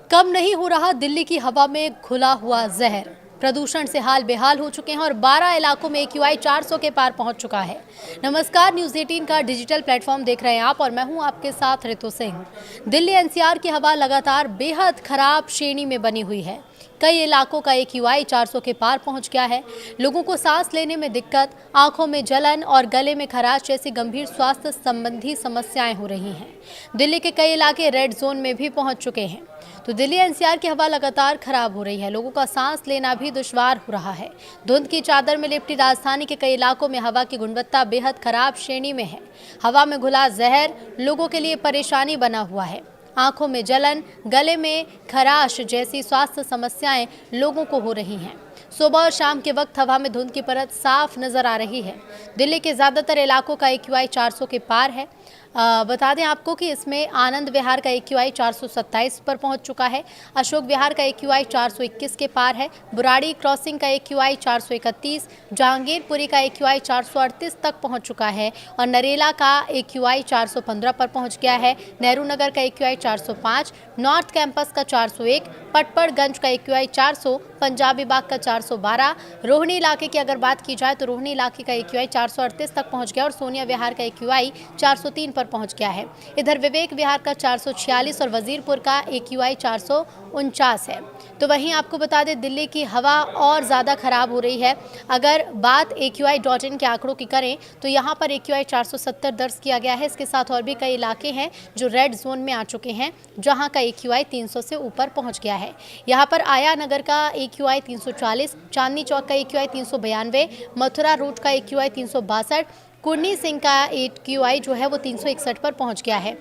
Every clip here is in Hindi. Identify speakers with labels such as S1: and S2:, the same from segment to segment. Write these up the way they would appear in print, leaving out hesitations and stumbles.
S1: कम नहीं हो रहा दिल्ली की हवा में घुला हुआ जहर। प्रदूषण से हाल बेहाल हो चुके हैं और 12 इलाकों में AQI 400 के पार पहुंच चुका है। नमस्कार, न्यूज़ 18 का डिजिटल प्लेटफॉर्म देख रहे हैं आप और मैं हूं आपके साथ ऋतु सिंह। दिल्ली NCR की हवा लगातार बेहद खराब श्रेणी में बनी हुई है। कई इलाकों का AQI 400 के पार पहुंच गया है। लोगों को सांस लेने में दिक्कत, आंखों में जलन और गले में खराश जैसी गंभीर स्वास्थ्य संबंधी समस्याएं हो रही हैं। दिल्ली के कई इलाके रेड जोन में भी पहुंच चुके हैं। तो दिल्ली NCR की हवा लगातार खराब हो रही है। लोगों का सांस लेना भी दुश्वार हो रहा है। धुंध की चादर में लिपटी राजधानी के कई इलाकों में हवा की गुणवत्ता बेहद खराब श्रेणी में है। हवा में घुला जहर लोगों के लिए परेशानी बना हुआ है। आंखों में जलन, गले में खराश जैसी स्वास्थ्य समस्याएं लोगों को हो रही हैं। सुबह और शाम के वक्त हवा में धुंध की परत साफ नजर आ रही है। दिल्ली के ज्यादातर इलाकों का AQI 400 के पार है। बता दें आपको कि इसमें आनंद विहार का AQI 427 पर पहुंच चुका है। अशोक विहार का AQI 421 के पार है। बुराड़ी क्रॉसिंग का AQI 431, जहांगीरपुरी का AQI 438 तक पहुंच चुका है और नरेला का AQI 415 पर पहुंच गया है। नेहरू नगर का AQI 405, नॉर्थ कैंपस का 401, पटपड़गंज का AQI 400, पंजाबी बाग का 412, रोहिणी इलाके की अगर बात की जाए तो रोहिणी इलाके का AQI 438 तक पहुंच गया और सोनिया विहार का AQI 403 पर पहुंच गया है। इधर विवेक विहार का 446 और वजीरपुर का AQI 449 है। तो वहीं आपको बता दें, दिल्ली की हवा और ज़्यादा खराब हो रही है। अगर बात AQI.in के आंकड़ों की करें तो यहाँ पर AQI 470 दर्ज किया गया है। इसके साथ और भी कई इलाके हैं जो रेड जोन में आ चुके हैं, जहाँ का AQI 300 से ऊपर पहुँच गया है। यहाँ पर आया नगर का AQI 340, चांदनी चौक का AQI 392, मथुरा रोड का AQI 362, कुर्नी सिंह का AQI जो है वो 361 पर पहुंच गया है।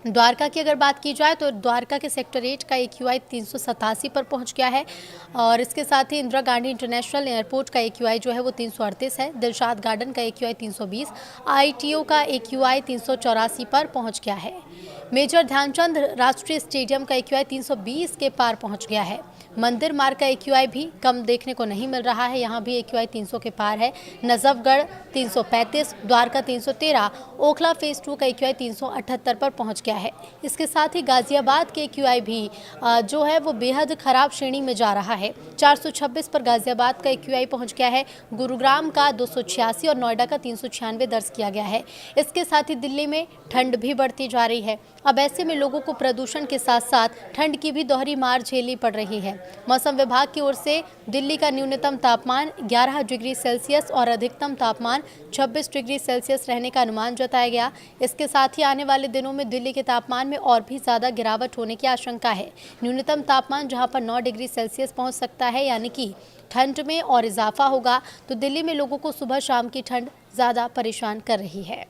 S1: द्वारका की अगर बात की जाए तो द्वारका के सेक्टर 8 का AQI 387 पर पहुंच गया है और इसके साथ ही इंदिरा गांधी इंटरनेशनल एयरपोर्ट का AQI जो है वो 338 है। दिलशाद गार्डन का AQI 320, ITO का AQI 384 पर पहुंच गया है। मेजर ध्यानचंद राष्ट्रीय स्टेडियम का AQI 320 के पार पहुंच गया है। मंदिर मार्ग का AQI भी कम देखने को नहीं मिल रहा है, यहाँ भी AQI 300 के पार है। नजफगढ़ 335, द्वारका 313, ओखला फेज 2 का AQI 378 पर पहुंच गया है। इसके साथ ही गाजियाबाद के AQI भी जो है वो बेहद खराब श्रेणी में जा रहा है। 426 पर गाजियाबाद का AQI पहुंच गया है। गुरुग्राम का 286 और नोएडा का 396 दर्ज किया गया है। इसके साथ ही दिल्ली में ठंड भी बढ़ती जा रही है। अब ऐसे में लोगों को प्रदूषण के साथ साथ ठंड की भी दोहरी मार झेलनी पड़ रही है। मौसम विभाग की ओर से दिल्ली का न्यूनतम तापमान 11 डिग्री सेल्सियस और अधिकतम तापमान 26 डिग्री सेल्सियस रहने का अनुमान जताया गया। इसके साथ ही आने वाले दिनों में दिल्ली के तापमान में और भी ज़्यादा गिरावट होने की आशंका है। न्यूनतम तापमान जहां पर 9 डिग्री सेल्सियस पहुंच सकता है, यानी कि ठंड में और इजाफा होगा। तो दिल्ली में लोगों को सुबह शाम की ठंड ज़्यादा परेशान कर रही है।